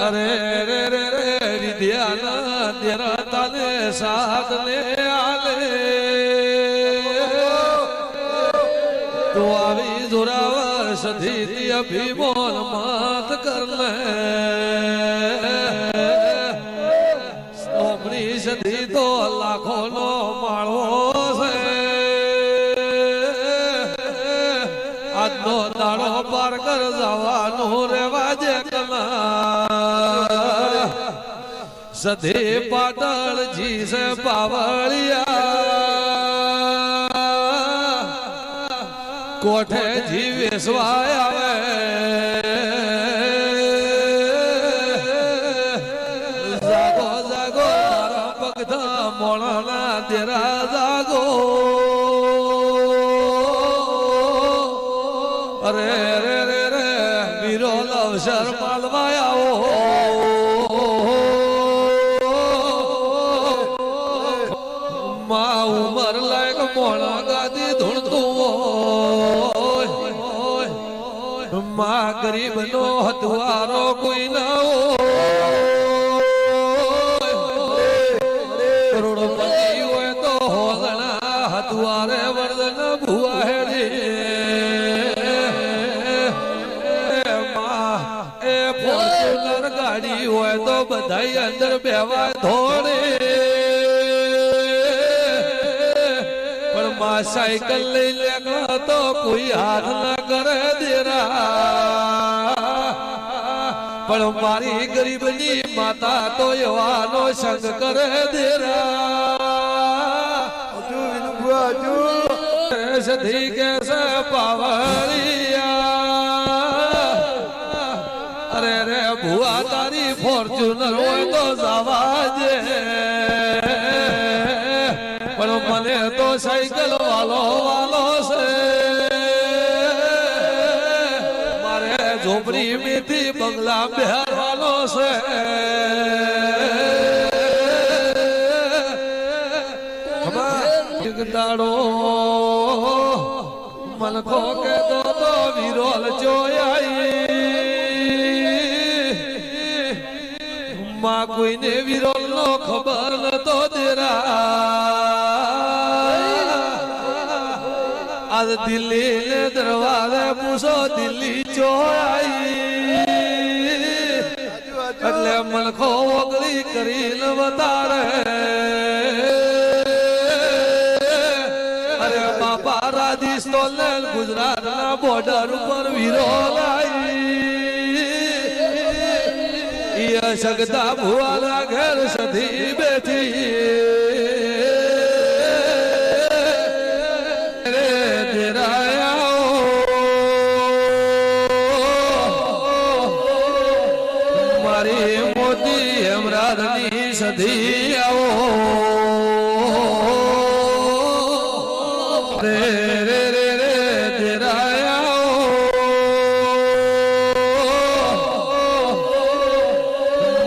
અરે રે રે રે વિદ્યાના તેરા તાને સાથ ને આલે તો આવી જોરાવર સધી અભિમોન મત કરલે સોમની સધી તો લાખો નો માળો છે આજનો દાડો પાર કર જવાનું રેવા જે કલા સધે પાટણ જી છે પાવળિયા કોઠે જીવેશવાય આવે જાગો જાગો તારા ભગતા મોળાના તેરા જાગો અરે રે રે રે વીરો લવસર માલવાય આવો માં ઉમર લાયક મોળા ગાદી ધૂણતું માં ગરીબ નો હથવારો કોઈ ના કરોડપતિ હોય તો હોગણા હથવારે વર્દન ભુવા હેરી એ ફોર્ચ્યુનર ગાડી હોય તો બધાય અંદર બેવા ધોળે પણ માં સાયકલ લઈ લેગા તો કોઈ હાથ ના કરે દેરા પણ મારી ગરીબની માતા તો એવાનો સંગ કરે દેરા સધી કે સે પાવળિયા અરે રે ભુવા તારી ફોર્ચ્યુનર હોય તો જવા દે પણ મને તો સાયકલ વાલો છે મારે ઝોપડી મીઠી બંગલા બેહારવાનો છે દાડો મનખો કે તો વિરોલ જોયાઈ માં કોઈને વિરોલ નો ખબર નતો દેરા આજ દિલ્હી ને દરવાજે પૂછો દિલ્હી જોયાઈ એટલે મનખો ઓગળી કરીને બતાડે અરે બાપા રાજસ્થાન ને ગુજરાત ના બોર્ડર ઉપર વિરોલ આવી સગતા ભુવાના ઘેર સધી બેઠી રે તેરાયા મારી મોતી હેમરાજની સધી આવો રે રે રે રે તેરાયા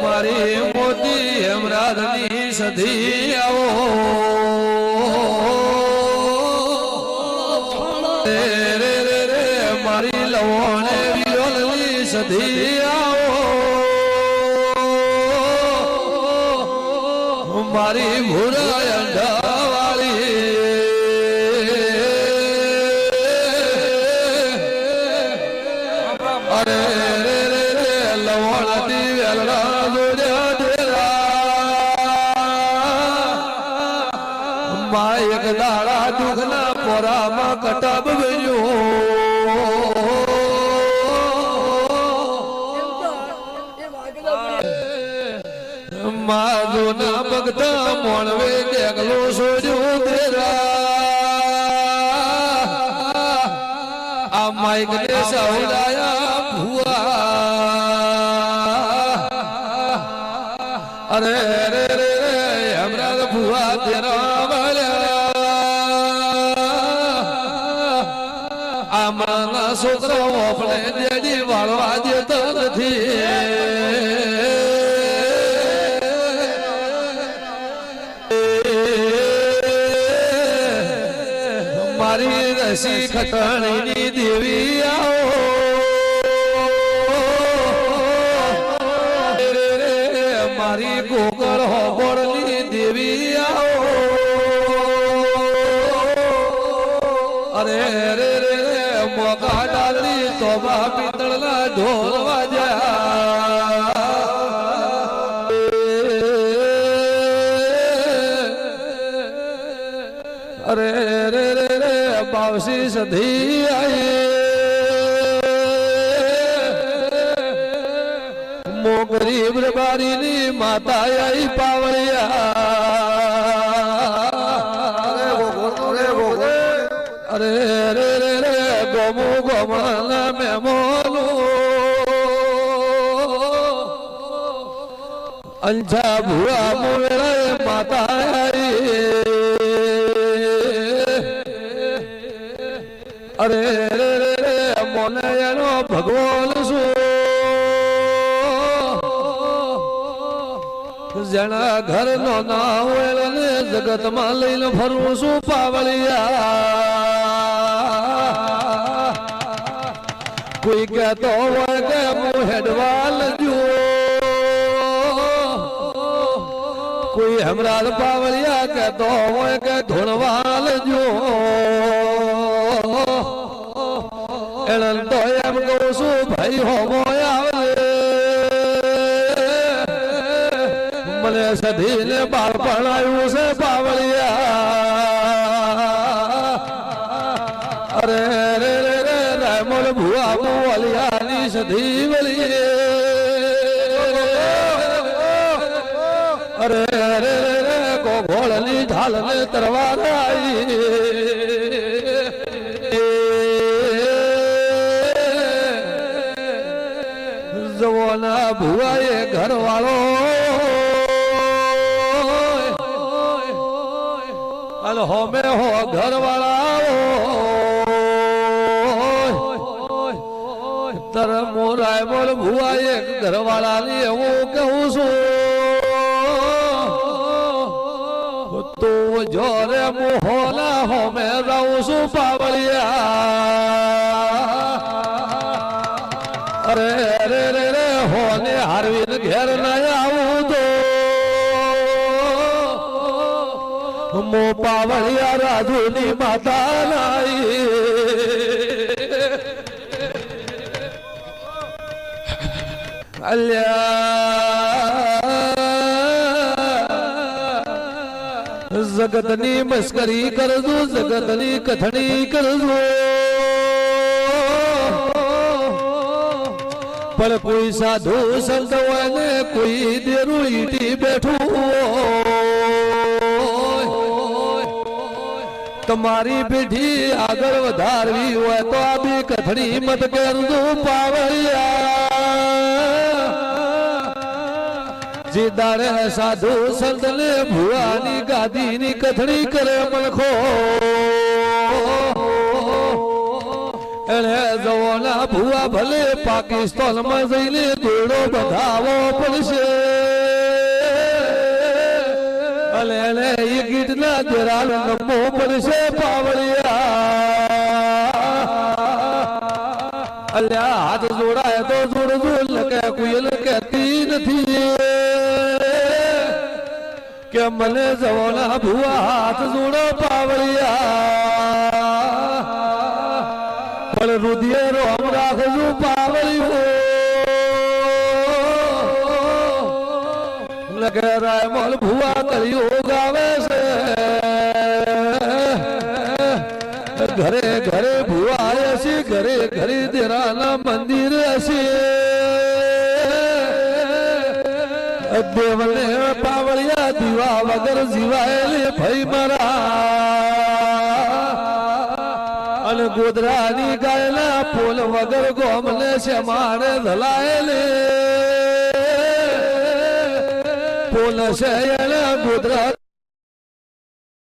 મારી મોતી હેમરાજની સધી આવો રે રે રે રે મારી લવણે વિરોલની સધી આવો મારી ભૂરા અંડાવાળી અરે રે રે રે લવણતી વેલરા એક દાડા દુઃખના પોરામાં કટબ બન્યો માધો ના ભગતા મોણવે ડેગલો છોડ્યો તેરા આ માઈક ને સવડાયા ભુવા અરે રે રે રે હમણાં ભુવા તેરા આમાના છોકરા ઓફળે દેડી વાળવા દેતા નથી મારી રસી ખટણીની દેવી આવો ઢોલ વાજ્યા અરે રે રે રે બાવસી સધી આઈ મો ગરીબ બારીની માતા આઈ પાવળિયા અરે રે રે રે ગોમુ ગોમના મેમોલું અંજા ભૂરા મોરે માતા આઈ અરે રે રે રે મોને એનો ભગવાન શું જેના ઘર નો ના હોય ને જગત માં લઈને ફરવું શું પાવળિયા કોઈ કહેતો હોય કે હું હેડવાલ જો કોઈ હમરાલ પાવળિયા કહેતો હોય કે ધોણવાલ જો તો એમ કહું છું ભાઈ હોમો આવે મને સધીને બાળપણ આવ્યું છે પાવળિયા અરે રે રે રે રાયમોલ ભુવા બોલિયાની સધી વળી અરે રે રે રે ગોળની ઢાલ ને તરવાર આવી જવાના ભુવાએ ઘર વાળો અને હોમે હો ઘર વાળા તર મોરાય મોર ભુવાએ ઘર વાળાની એવું કહું છું તું જોરે મોહના હોમે રહું છું પાવળિયા અરે રે રે રે હોને હારવીન ઘેર ના આવું તો મો પાવળિયા રાજુની માતા નાઈ અલ્યા જગતની મસ્કરી કરજો જગતની કથણી કરજો પણ કોઈ સાધુ સંત હોય ને કોઈ દેરું ઈટી બેઠું તમારી પેઢી આગળ વધારવી હોય તો આ બી કથણી મત કરજો પાવળિયા જે દાડે સાધુ સંત ને ભુવાની ગાદીની કથણી કરે મલખો એને જવાના ભુવા ભલે પાકિસ્તાન માં જઈને દોડો બધાવો પડશે અને એને એ ગીતના દેરાલ નમવો પડશે પાવળિયા અલ્યા હાથ જોડાય તો જોડજો લકે કોઈ કહેતી નથી કે મને જવાના ભુવા હાથ જોડો પાવળિયા પણ રુધિર રોમ રાખજો પાવળિયું લગે રાયમોલ ભુવા કર્યું ગાવે છે ઘરે ઘરે ભુવા હશે ઘરે ઘરે દેરાના મંદિર હશે દેવને પાવળિયા દીવા વગર જીવાયેલે ભાઈ મારા અને ગોદરાની ગાયના પોલ વગર ગોમને શમાડે ધલાયેલે પોલ છે એને ગોદરા